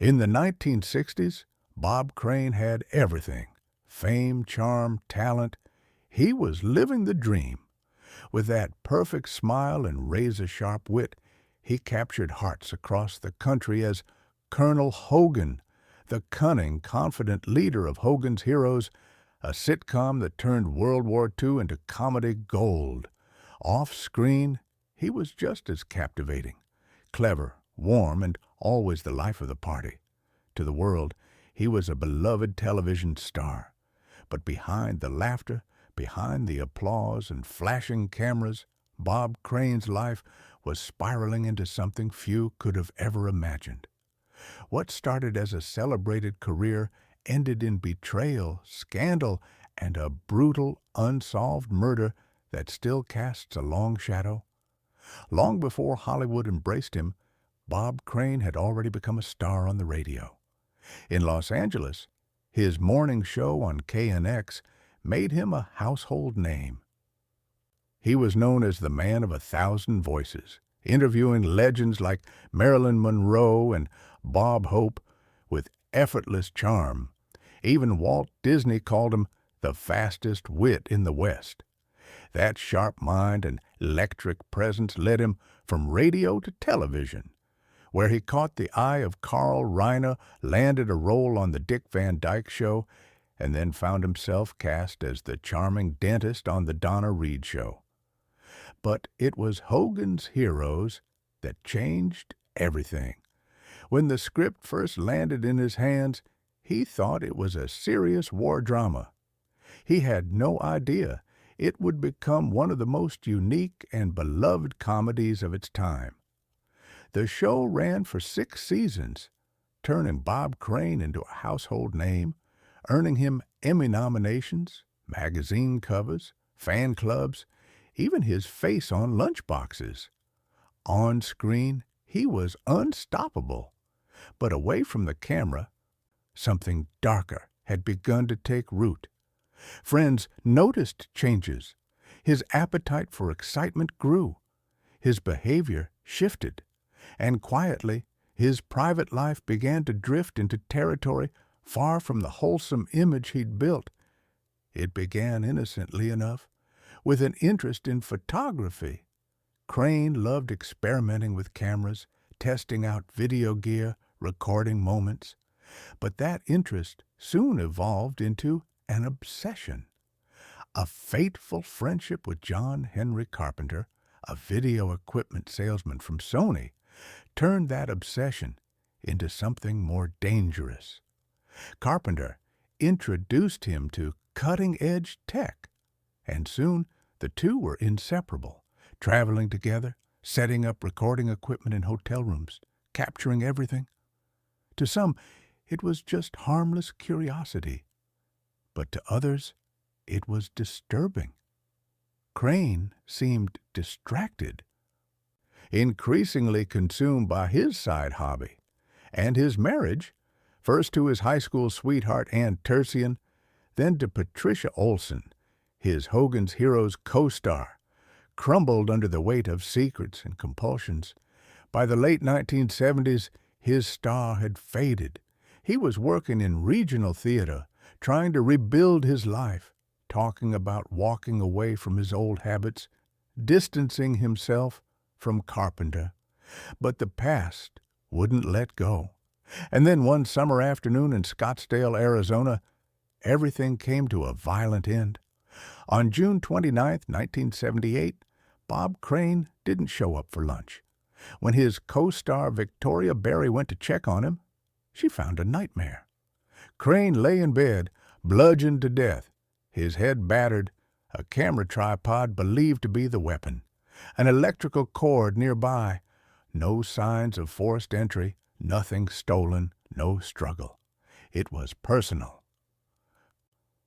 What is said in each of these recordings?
In the 1960s, Bob Crane had everything: fame, charm, talent. He was living the dream. With that perfect smile and razor-sharp wit, he captured hearts across the country as Colonel Hogan, the cunning, confident leader of Hogan's Heroes, a sitcom that turned World War II into comedy gold. Off-screen, he was just as captivating, clever, warm, and always the life of the party. To the world, he was a beloved television star. But behind the laughter, behind the applause and flashing cameras, Bob Crane's life was spiraling into something few could have ever imagined. What started as a celebrated career ended in betrayal, scandal, and a brutal, unsolved murder that still casts a long shadow. Long before Hollywood embraced him, Bob Crane had already become a star on the radio. In Los Angeles, his morning show on KNX made him a household name. He was known as the man of 1,000 voices, interviewing legends like Marilyn Monroe and Bob Hope with effortless charm. Even Walt Disney called him the fastest wit in the West. That sharp mind and electric presence led him from radio to television, where he caught the eye of Carl Reiner, landed a role on the Dick Van Dyke Show, and then found himself cast as the charming dentist on the Donna Reed Show. But it was Hogan's Heroes that changed everything. When the script first landed in his hands, he thought it was a serious war drama. He had no idea it would become one of the most unique and beloved comedies of its time. The show ran for 6 seasons, turning Bob Crane into a household name, earning him Emmy nominations, magazine covers, fan clubs, even his face on lunchboxes. On screen, he was unstoppable. But away from the camera, something darker had begun to take root. Friends noticed changes. His appetite for excitement grew. His behavior shifted. And quietly, his private life began to drift into territory far from the wholesome image he'd built. It began innocently enough, with an interest in photography. Crane loved experimenting with cameras, testing out video gear, recording moments. But that interest soon evolved into an obsession. A fateful friendship with John Henry Carpenter, a video equipment salesman from Sony, turned that obsession into something more dangerous. Carpenter introduced him to cutting-edge tech, and soon the two were inseparable, traveling together, setting up recording equipment in hotel rooms, capturing everything. To some, it was just harmless curiosity, but to others, it was disturbing. Crane seemed distracted, increasingly consumed by his side hobby and his marriage, first to his high school sweetheart Ann Tersian, then to Patricia Olson, his Hogan's Heroes co-star, crumbled under the weight of secrets and compulsions. By the late 1970s, his star had faded. He was working in regional theater, trying to rebuild his life, talking about walking away from his old habits, distancing himself from Carpenter. But the past wouldn't let go. And then one summer afternoon in Scottsdale, Arizona, everything came to a violent end. On June 29, 1978, Bob Crane didn't show up for lunch. When his co-star Victoria Berry went to check on him, she found a nightmare. Crane lay in bed, bludgeoned to death, his head battered, a camera tripod believed to be the weapon, an electrical cord nearby. No signs of forced entry, nothing stolen, no struggle. It was personal.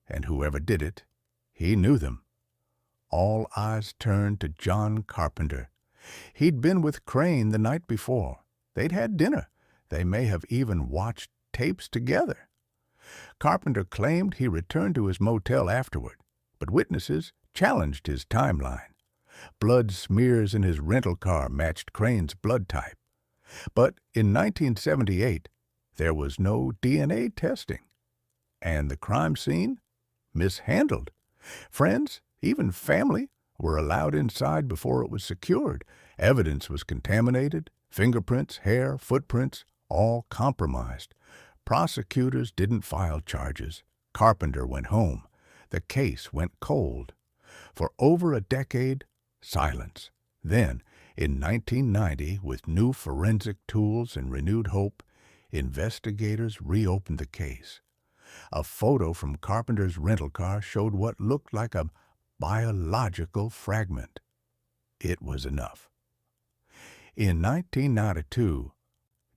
And whoever did it, he knew them. All eyes turned to John Carpenter. He'd been with Crane the night before. They'd had dinner. They may have even watched tapes together. Carpenter claimed he returned to his motel afterward, but witnesses challenged his timeline. Blood smears in his rental car matched Crane's blood type. But in 1978, There was no DNA testing, and the crime scene mishandled. Friends, even family, were allowed inside before it was secured. Evidence was contaminated, fingerprints, hair, footprints, all compromised. Prosecutors didn't file charges. Carpenter went home. The case went cold. For over a decade, silence. Then, in 1990, with new forensic tools and renewed hope, investigators reopened the case. A photo from Carpenter's rental car showed what looked like a biological fragment. It was enough. In 1992,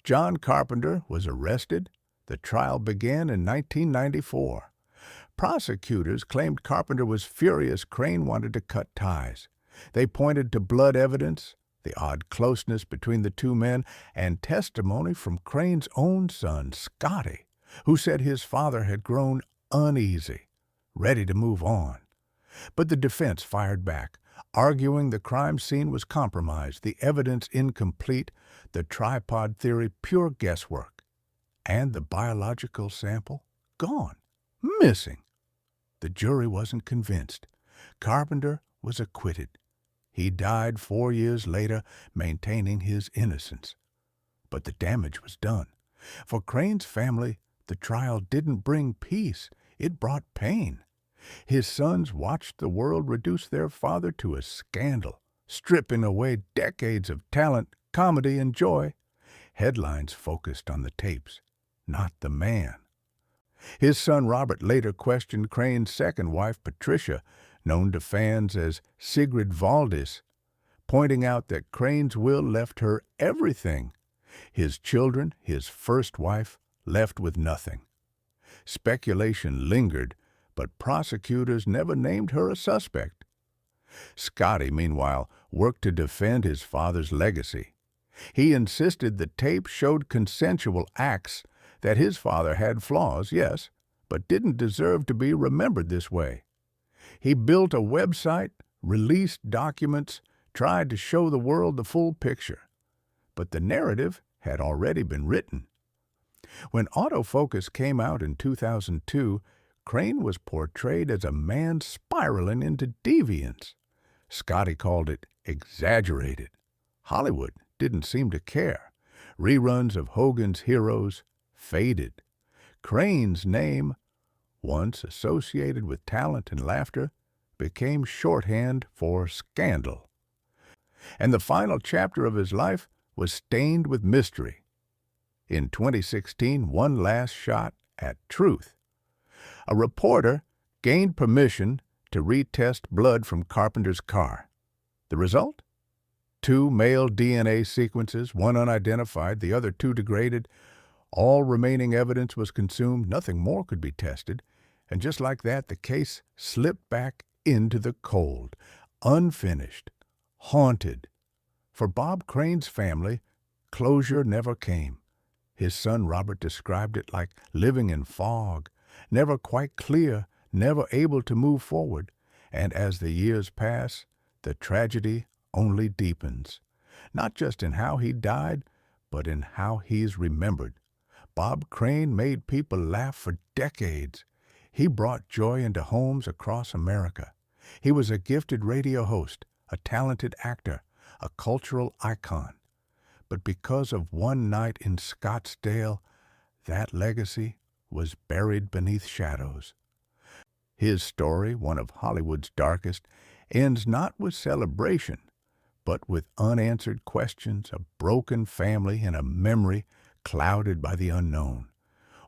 John Carpenter was arrested. The trial began in 1994. Prosecutors claimed Carpenter was furious Crane wanted to cut ties. They pointed to blood evidence, the odd closeness between the two men, and testimony from Crane's own son, Scotty, who said his father had grown uneasy, ready to move on. But the defense fired back, arguing the crime scene was compromised, the evidence incomplete, the tripod theory pure guesswork, and the biological sample gone, missing. The jury wasn't convinced. Carpenter was acquitted. He died 4 years later, maintaining his innocence. But the damage was done. For Crane's family, the trial didn't bring peace. It brought pain. His sons watched the world reduce their father to a scandal, stripping away decades of talent, comedy, and joy. Headlines focused on the tapes, not the man. His son Robert later questioned Crane's second wife, Patricia, known to fans as Sigrid Valdis, pointing out that Crane's will left her everything. His children, his first wife, left with nothing. Speculation lingered, but prosecutors never named her a suspect. Scotty, meanwhile, worked to defend his father's legacy. He insisted the tape showed consensual acts, that his father had flaws, yes, but didn't deserve to be remembered this way. He built a website, released documents, tried to show the world the full picture. But the narrative had already been written. When Autofocus came out in 2002, Crane was portrayed as a man spiraling into deviance. Scotty called it exaggerated. Hollywood didn't seem to care. Reruns of Hogan's Heroes faded. Crane's name, once associated with talent and laughter, became shorthand for scandal. And the final chapter of his life was stained with mystery. In 2016, one last shot at truth. A reporter gained permission to retest blood from Carpenter's car. The result? 2 male DNA sequences, one unidentified, the other 2 degraded. All remaining evidence was consumed, nothing more could be tested, and just like that, the case slipped back into the cold, unfinished, haunted. For Bob Crane's family, closure never came. His son Robert described it like living in fog, never quite clear, never able to move forward, and as the years pass, the tragedy only deepens, not just in how he died, but in how he's remembered. Bob Crane made people laugh for decades. He brought joy into homes across America. He was a gifted radio host, a talented actor, a cultural icon. But because of one night in Scottsdale, that legacy was buried beneath shadows. His story, one of Hollywood's darkest, ends not with celebration, but with unanswered questions, a broken family, and a memory clouded by the unknown.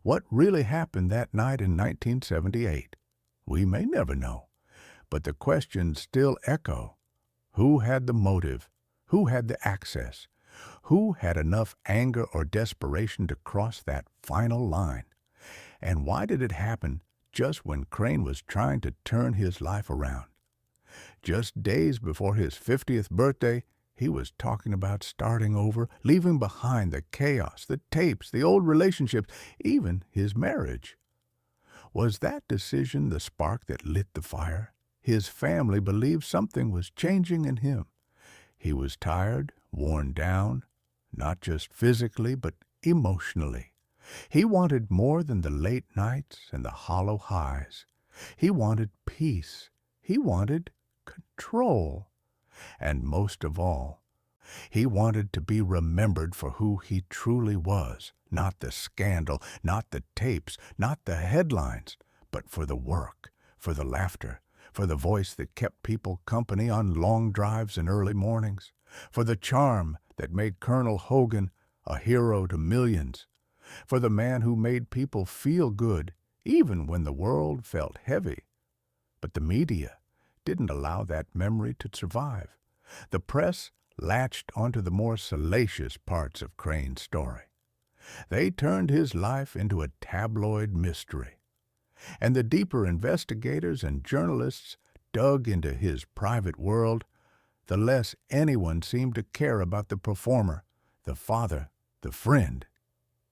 What really happened that night in 1978? We may never know, but the questions still echo. Who had the motive? Who had the access? Who had enough anger or desperation to cross that final line? And why did it happen just when Crane was trying to turn his life around? Just days before his 50th birthday, he was talking about starting over, leaving behind the chaos, the tapes, the old relationships, even his marriage. Was that decision the spark that lit the fire? His family believed something was changing in him. He was tired, worn down, not just physically, but emotionally. He wanted more than the late nights and the hollow highs. He wanted peace. He wanted control. And most of all, he wanted to be remembered for who he truly was, not the scandal, not the tapes, not the headlines, but for the work, for the laughter, for the voice that kept people company on long drives and early mornings, for the charm that made Colonel Hogan a hero to millions, for the man who made people feel good even when the world felt heavy. But the media didn't allow that memory to survive. The press latched onto the more salacious parts of Crane's story. They turned his life into a tabloid mystery. And the deeper investigators and journalists dug into his private world, the less anyone seemed to care about the performer, the father, the friend.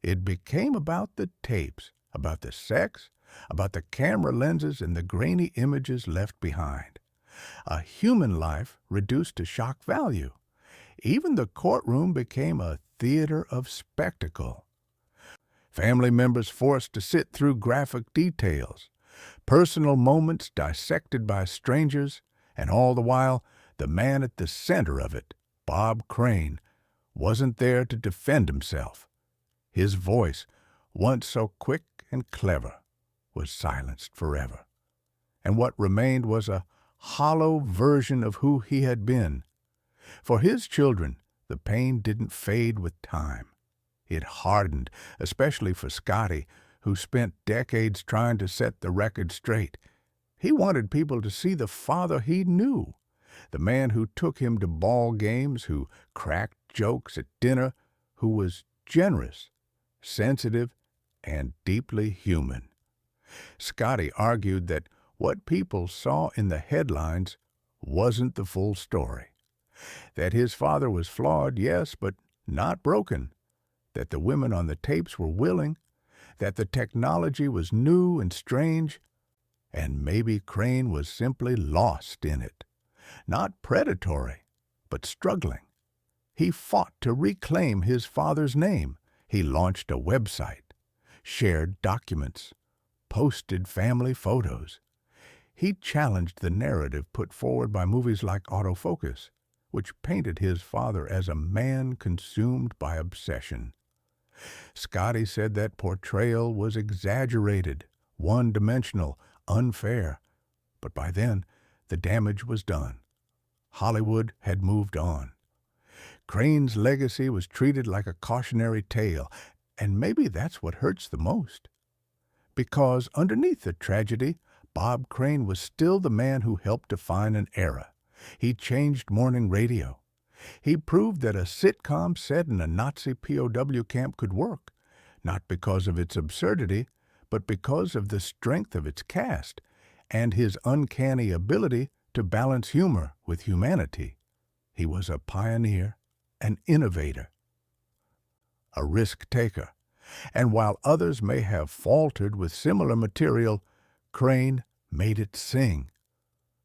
It became about the tapes, about the sex, about the camera lenses and the grainy images left behind. A human life reduced to shock value. Even the courtroom became a theater of spectacle. Family members forced to sit through graphic details, personal moments dissected by strangers, and all the while, the man at the center of it, Bob Crane, wasn't there to defend himself. His voice, once so quick and clever, was silenced forever. And what remained was a hollow version of who he had been. For his children, the pain didn't fade with time. It hardened, especially for Scotty, who spent decades trying to set the record straight. He wanted people to see the father he knew, the man who took him to ball games, who cracked jokes at dinner, who was generous, sensitive, and deeply human. Scotty argued that what people saw in the headlines wasn't the full story. That his father was flawed, yes, but not broken. That the women on the tapes were willing. That the technology was new and strange. And maybe Crane was simply lost in it. Not predatory, but struggling. He fought to reclaim his father's name. He launched a website, shared documents, posted family photos. He challenged the narrative put forward by movies like Autofocus, which painted his father as a man consumed by obsession. Scotty said that portrayal was exaggerated, one-dimensional, unfair. But by then, the damage was done. Hollywood had moved on. Crane's legacy was treated like a cautionary tale, and maybe that's what hurts the most. Because underneath the tragedy, Bob Crane was still the man who helped define an era. He changed morning radio. He proved that a sitcom set in a Nazi POW camp could work, not because of its absurdity, but because of the strength of its cast and his uncanny ability to balance humor with humanity. He was a pioneer, an innovator, a risk-taker. And while others may have faltered with similar material, Crane made it sing.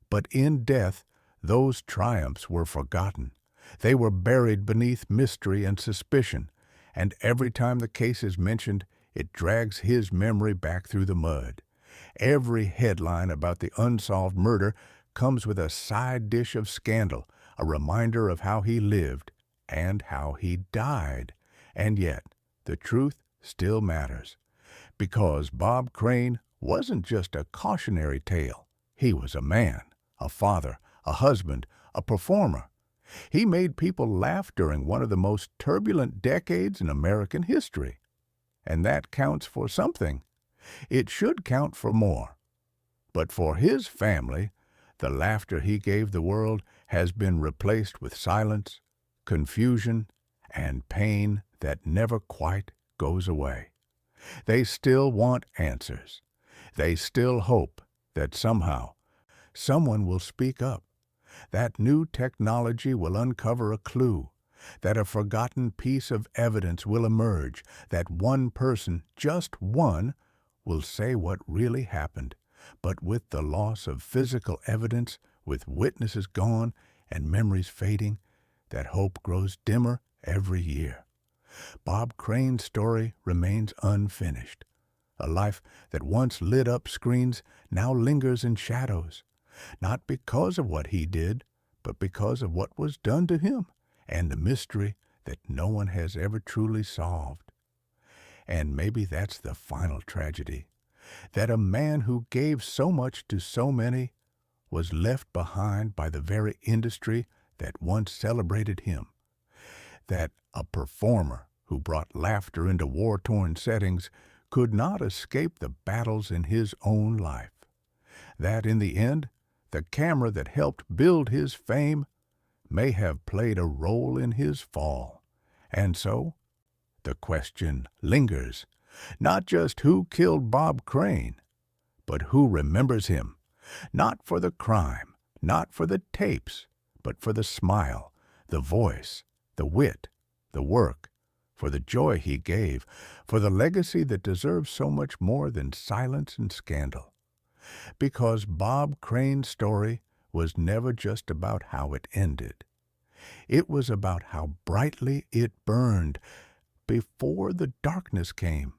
But in death, those triumphs were forgotten. They were buried beneath mystery and suspicion, and every time the case is mentioned, it drags his memory back through the mud. Every headline about the unsolved murder comes with a side dish of scandal, a reminder of how he lived and how he died. And yet, the truth still matters, because Bob Crane wasn't just a cautionary tale. He was a man, a father, a husband, a performer. He made people laugh during one of the most turbulent decades in American history. And that counts for something. It should count for more. But for his family, the laughter he gave the world has been replaced with silence, confusion, and pain that never quite goes away. They still want answers. They still hope that somehow someone will speak up, that new technology will uncover a clue, that a forgotten piece of evidence will emerge, that one person, just one, will say what really happened. But with the loss of physical evidence, with witnesses gone and memories fading, that hope grows dimmer every year. Bob Crane's story remains unfinished. A life that once lit up screens now lingers in shadows, not because of what he did, but because of what was done to him and the mystery that no one has ever truly solved. And maybe that's the final tragedy, that a man who gave so much to so many was left behind by the very industry that once celebrated him, that a performer who brought laughter into war-torn settings could not escape the battles in his own life, that in the end, the camera that helped build his fame may have played a role in his fall. And so, the question lingers, not just who killed Bob Crane, but who remembers him, not for the crime, not for the tapes, but for the smile, the voice, the wit, the work, for the joy he gave, for the legacy that deserves so much more than silence and scandal. Because Bob Crane's story was never just about how it ended. It was about how brightly it burned before the darkness came.